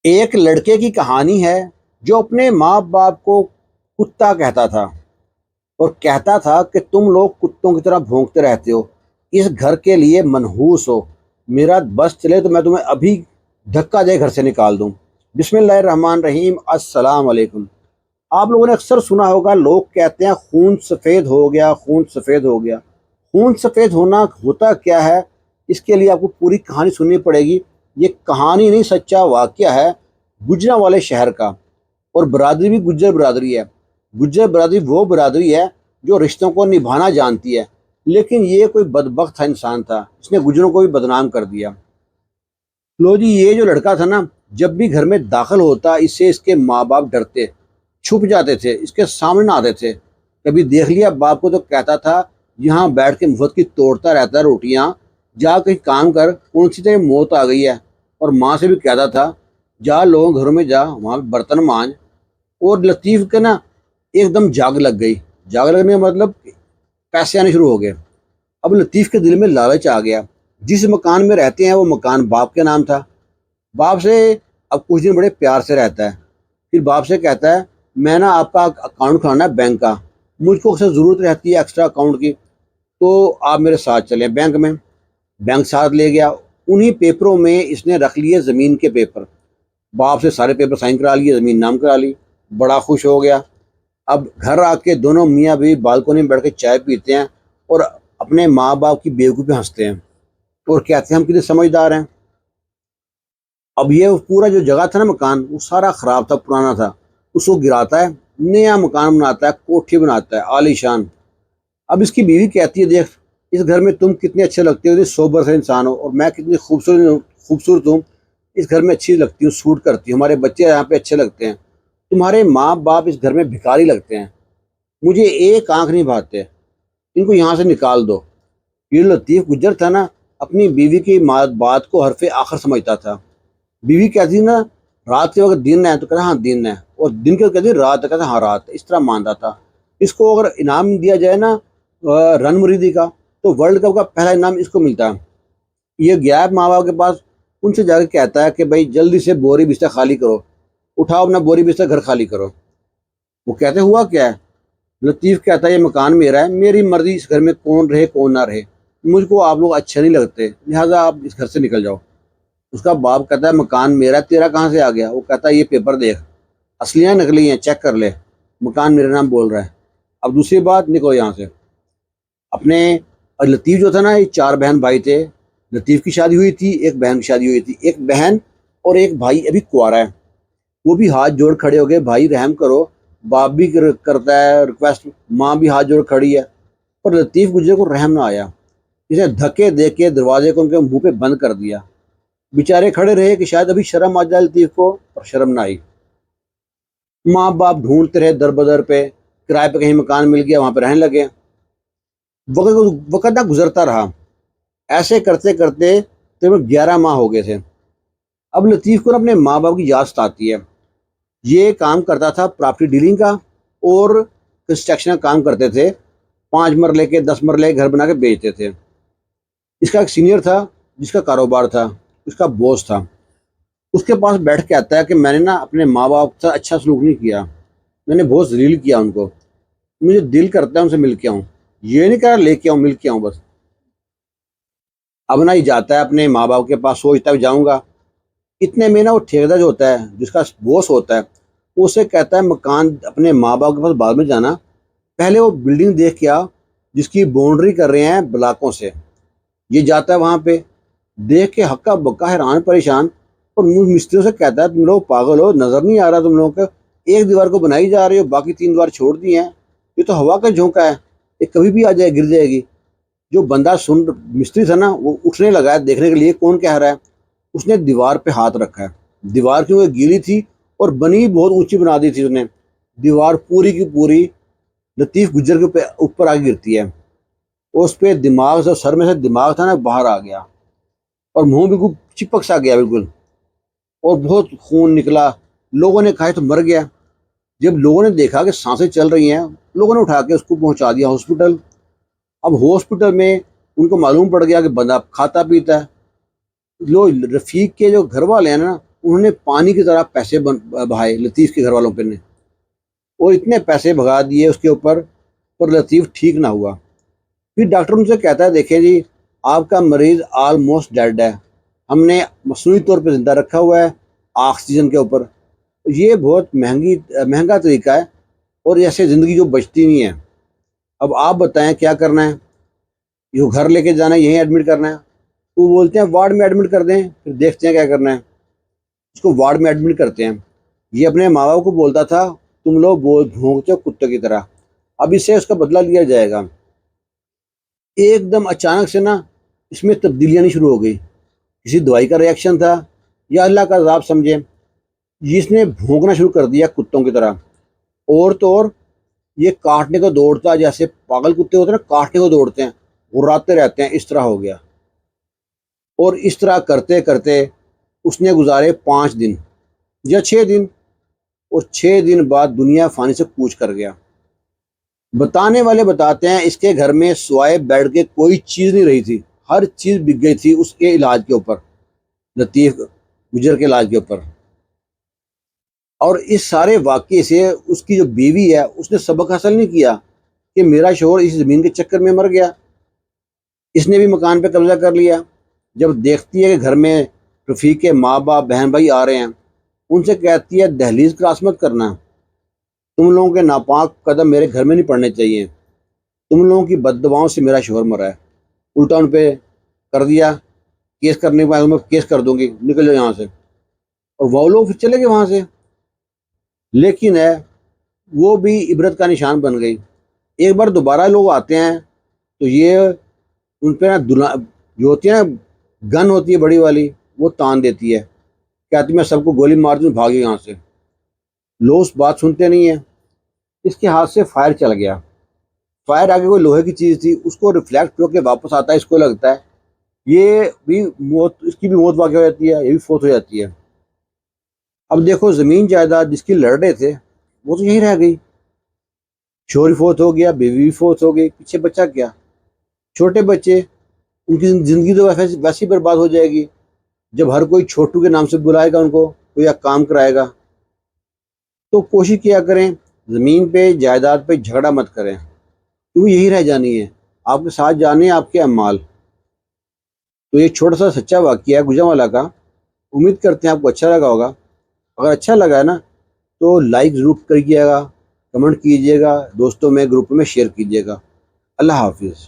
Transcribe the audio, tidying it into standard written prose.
ایک لڑکے کی کہانی ہے جو اپنے ماں باپ کو کتا کہتا تھا اور کہتا تھا کہ تم لوگ کتوں کی طرح بھونکتے رہتے ہو، اس گھر کے لیے منحوس ہو، میرا بس چلے تو میں تمہیں ابھی دھکا دے گھر سے نکال دوں۔ بسم اللہ الرحمن الرحیم۔ السلام علیکم۔ آپ لوگوں نے اکثر سنا ہوگا، لوگ کہتے ہیں خون سفید ہو گیا، خون سفید ہو گیا۔ خون سفید ہونا ہوتا کیا ہے، اس کے لیے آپ کو پوری کہانی سننی پڑے گی۔ یہ کہانی نہیں، سچا واقعہ ہے گجرانوالے شہر کا، اور برادری بھی گجر برادری ہے۔ گجر برادری وہ برادری ہے جو رشتوں کو نبھانا جانتی ہے، لیکن یہ کوئی بدبخت انسان تھا، اس نے گجروں کو بھی بدنام کر دیا۔ لو جی، یہ جو لڑکا تھا نا، جب بھی گھر میں داخل ہوتا اس سے اس کے ماں باپ ڈرتے، چھپ جاتے تھے، اس کے سامنے نہ آتے تھے۔ کبھی دیکھ لیا باپ کو تو کہتا تھا یہاں بیٹھ کے مفت کی توڑتا رہتا ہے روٹیاں، جا کہیں کام کر، کون سی تیری موت آ گئی ہے۔ اور ماں سے بھی کہتا تھا جا لوگوں گھروں میں جا، وہاں پہ برتن مانج۔ اور لطیف کے نا ایک دم جاگ لگ گئی۔ جاگ لگنے کا مطلب پیسے آنے شروع ہو گئے۔ اب لطیف کے دل میں لالچ آ گیا۔ جس مکان میں رہتے ہیں وہ مکان باپ کے نام تھا۔ باپ سے اب کچھ دن بڑے پیار سے رہتا ہے، پھر باپ سے کہتا ہے میں نا آپ کا اکاؤنٹ کھلانا ہے بینک کا، مجھ کو اکثر ضرورت رہتی ہے ایکسٹرا اکاؤنٹ کی، تو آپ میرے ساتھ چلیں بینک میں۔ بینک ساتھ لے گیا۔ انہی پیپروں میں اس نے رکھ لیے زمین کے پیپر۔ باپ سے سارے پیپر سائن کرا لیے، زمین نام کرا لی، بڑا خوش ہو گیا۔ اب گھر آ کے دونوں میاں بیوی بالکونی میں بیٹھ کے چائے پیتے ہیں اور اپنے ماں باپ کی بیوقوفی پہ ہنستے ہیں اور کہتے ہیں ہم کتنے سمجھدار ہیں۔ اب یہ پورا جو جگہ تھا نا مکان، وہ سارا خراب تھا، پرانا تھا، اس کو گراتا ہے، نیا مکان بناتا ہے، کوٹھی بناتا ہے عالی شان۔ اب اس کی بیوی کہتی ہے دیکھ اس گھر میں تم کتنے اچھے لگتے ہو، اتنے سوبر سے انسان ہو، اور میں کتنی خوبصورت ہوں، اس گھر میں اچھی لگتی ہوں، سوٹ کرتی ہوں، ہمارے بچے یہاں پہ اچھے لگتے ہیں، تمہارے ماں باپ اس گھر میں بھکاری لگتے ہیں، مجھے ایک آنکھ نہیں بھاتے، ان کو یہاں سے نکال دو۔ یہ لطیف گجر تھا نا، اپنی بیوی کی بات کو حرف آخر سمجھتا تھا۔ بیوی کہتی نا رات کے وقت دن ہے تو کہتا ہاں دن ہے، اور دن کے وقت کہتی رات ہے، کہتا ہاں رات ہے، اس طرح مانتا تھا۔ اس کو اگر انعام دیا جائے نا رن مریدی کا، تو ورلڈ کپ کا پہلا انعام اس کو ملتا ہے۔ یہ گیا ہے ماں باپ کے پاس، ان سے جا کے کہتا ہے کہ بھائی جلدی سے بوری بستر خالی کرو، اٹھاؤ اپنا بوری بستر گھر خالی کرو۔ وہ کہتے ہوا کیا ہے؟ لطیف کہتا ہے یہ مکان میرا ہے، میری مرضی اس گھر میں کون رہے کون نہ رہے، مجھ کو آپ لوگ اچھے نہیں لگتے، لہٰذا آپ اس گھر سے نکل جاؤ۔ اس کا باپ کہتا ہے مکان میرا، تیرا کہاں سے آ گیا؟ وہ کہتا ہے یہ پیپر دیکھ، اصلی ہیں نقلی ہیں، چیک کر لے، مکان میرے نام بول رہا ہے۔ اب دوسری بات، نکلو یہاں سے۔ اپنے اور لطیف جو تھا نا، یہ 4 بہن بھائی تھے۔ لطیف کی شادی ہوئی تھی، ایک بہن کی شادی ہوئی تھی، ایک بہن اور ایک بھائی ابھی کنوارا ہے۔ وہ بھی ہاتھ جوڑ کھڑے ہو گئے، بھائی رحم کرو، باپ بھی کرتا ہے ریکویسٹ، ماں بھی ہاتھ جوڑ کھڑی ہے، اور لطیف گجر کو رحم نہ آیا، اسے دھکے دے کے دروازے کو ان کے منہ پہ بند کر دیا۔ بیچارے کھڑے رہے کہ شاید ابھی شرم آ جائے لطیف کو، اور شرم نہ آئی۔ ماں باپ ڈھونڈتے رہے در بدر پہ، کرائے پہ کہیں مکان مل گیا وہاں پہ رہنے لگے۔ وقت نہ گزرتا رہا، ایسے کرتے کرتے تقریباً 11 ماہ ہو گئے تھے۔ اب لطیف کو اپنے ماں باپ کی یاد ستاتی ہے۔ یہ کام کرتا تھا پراپرٹی ڈیلنگ کا اور کنسٹرکشن کا کام کرتے تھے، 5 مرلے کے 10 مرلے گھر بنا کے بیچتے تھے۔ اس کا ایک سینئر تھا جس کا کاروبار تھا، اس کا بوس تھا، اس کے پاس بیٹھ کے آتا ہے کہ میں نے نا اپنے ماں باپ سے اچھا سلوک نہیں کیا، میں نے بہت ذلیل کیا ان کو، مجھے دل کرتا ہے ان سے مل کے آؤں، یہ نہیں کہہ رہا لے کے آؤں، مل کے آؤں بس۔ اب نہ ہی جاتا ہے اپنے ماں باپ کے پاس، سوچتا ہے جاؤں گا، اتنے میں نا وہ ٹھیکیدار جو ہوتا ہے، جس کا بوس ہوتا ہے، وہ اسے کہتا ہے مکان اپنے ماں باپ کے پاس بعد میں جانا، پہلے وہ بلڈنگ دیکھ کے آ جس کی باؤنڈری کر رہے ہیں بلاکوں سے۔ یہ جاتا ہے وہاں پہ، دیکھ کے ہکا بکا حیران پریشان، اور مستریوں سے کہتا ہے تم لوگ پاگل ہو، نظر نہیں آ رہا تم لوگوں کو، ایک دیوار کو بنائی جا رہی ہو، باقی 3 دیوار چھوڑ دی ہیں، یہ تو ہوا کا جھونکا ہے، یہ کبھی بھی آ جائے گر جائے گی۔ جو بندہ مستری تھا نا، وہ اٹھنے لگا ہے دیکھنے کے لیے کون کہہ رہا ہے۔ اس نے دیوار پہ ہاتھ رکھا ہے، دیوار کیونکہ گیلی تھی اور بنی بہت اونچی بنا دی تھی اس نے، دیوار پوری کی پوری لطیف گجر کے اوپر آ گرتی ہے، اور اس پہ دماغ سے، سر میں سے دماغ تھا نا باہر آ گیا، اور منہ بالکل چپک سا گیا بالکل، اور بہت خون نکلا۔ لوگوں نے کہا تو مر گیا۔ جب لوگوں نے دیکھا کہ سانسیں چل رہی ہیں، لوگوں نے اٹھا کے اس کو پہنچا دیا ہاسپٹل۔ اب ہاسپٹل میں ان کو معلوم پڑ گیا کہ بندہ کھاتا پیتا ہے۔ رفیق کے جو گھر والے ہیں نا، انہوں نے پانی کی طرح پیسے بہائے لطیف کے گھر والوں پہ نے، اور اتنے پیسے بھگا دیے اس کے اوپر، پر لطیف ٹھیک نہ ہوا۔ پھر ڈاکٹر ان سے کہتا ہے دیکھیں جی، آپ کا مریض آلموسٹ ڈیڈ ہے، ہم نے مصنوعی طور پہ زندہ رکھا ہوا ہے آکسیجن کے اوپر، یہ بہت مہنگا طریقہ ہے، اور ایسے زندگی جو بچتی نہیں ہے۔ اب آپ بتائیں کیا کرنا ہے؟ یہ گھر لے کے جانا ہے، یہیں ایڈمٹ کرنا ہے؟ وہ بولتے ہیں وارڈ میں ایڈمٹ کر دیں، پھر دیکھتے ہیں کیا کرنا ہے۔ اس کو وارڈ میں ایڈمٹ کرتے ہیں۔ یہ اپنے ماں باپ کو بولتا تھا تم لوگ بھونکتے ہو کتے کی طرح، اب اس سے اس کا بدلہ لیا جائے گا۔ ایک دم اچانک سے نا اس میں تبدیلیاں نہیں شروع ہو گئی، کسی دوائی کا ری ایکشن تھا یا اللہ کا عذاب سمجھے، جس نے بھونکنا شروع کر دیا کتوں کی طرح، اور تو اور یہ کاٹنے کو دوڑتا، جیسے پاگل کتے ہوتے ہیں نا، کاٹنے کو دوڑتے ہیں، غراتے رہتے ہیں، اس طرح ہو گیا۔ اور اس طرح کرتے کرتے اس نے گزارے 5 دن یا 6 دن، اور 6 دن بعد دنیا فانی سے کوچ کر گیا۔ بتانے والے بتاتے ہیں اس کے گھر میں سوائے بیڈ کے کوئی چیز نہیں رہی تھی، ہر چیز بک گئی تھی اس کے علاج کے اوپر، لطیف گجر کے علاج کے اوپر۔ اور اس سارے واقعے سے اس کی جو بیوی ہے اس نے سبق حاصل نہیں کیا کہ میرا شوہر اس زمین کے چکر میں مر گیا، اس نے بھی مکان پہ قبضہ کر لیا۔ جب دیکھتی ہے کہ گھر میں رفیق کے ماں باپ بہن بھائی آ رہے ہیں، ان سے کہتی ہے دہلیز کراس مت کرنا، تم لوگوں کے ناپاک قدم میرے گھر میں نہیں پڑنے چاہیے، تم لوگوں کی بد دعاؤں سے میرا شوہر مرا ہے۔ الٹا ان پہ کر دیا، کیس کرنے کے بعد میں کیس کر دوں گی، نکل جاؤ یہاں سے، اور وہ لوگ پھر چلے گئے وہاں سے۔ لیکن ہے وہ بھی عبرت کا نشان بن گئی۔ ایک بار دوبارہ لوگ آتے ہیں تو یہ ان پہ نا جو ہوتی ہے نا گن ہوتی ہے بڑی والی، وہ تان دیتی ہے، کہتی میں سب کو گولی مار دوں، بھاگی یہاں سے۔ لوگ اس بات سنتے نہیں ہیں۔ اس کے ہاتھ سے فائر چل گیا، فائر آگے کوئی لوہے کی چیز تھی، اس کو ریفلیکٹ ہو کے واپس آتا ہے، اس کو لگتا ہے یہ بھی موت، اس کی بھی موت واقع ہو جاتی ہے، یہ بھی فوت ہو جاتی ہے۔ اب دیکھو زمین جائیداد جس کی لڑ رہے تھے وہ تو یہی رہ گئی، شوہر فوت ہو گیا، بیوی بھی فوت ہو گئی، پیچھے بچہ کیا؟ چھوٹے بچے، ان کی زندگی تو ویسے ہی برباد ہو جائے گی جب ہر کوئی چھوٹو کے نام سے بلائے گا ان کو، کوئی کام کرائے گا۔ تو کوشش کیا کریں زمین پہ جائیداد پہ جھگڑا مت کریں، کیونکہ یہی رہ جانی ہے، آپ کے ساتھ جانے ہیں آپ کے اعمال۔ تو یہ چھوٹا سا سچا واقعہ ہے گوجرانوالہ کا، امید کرتے ہیں آپ کو اچھا لگا ہوگا۔ اگر اچھا لگا ہے نا تو لائک ضرور کریے گا، کمنٹ کیجیے گا، دوستوں میں گروپ میں شیئر کیجیے گا۔ اللہ حافظ۔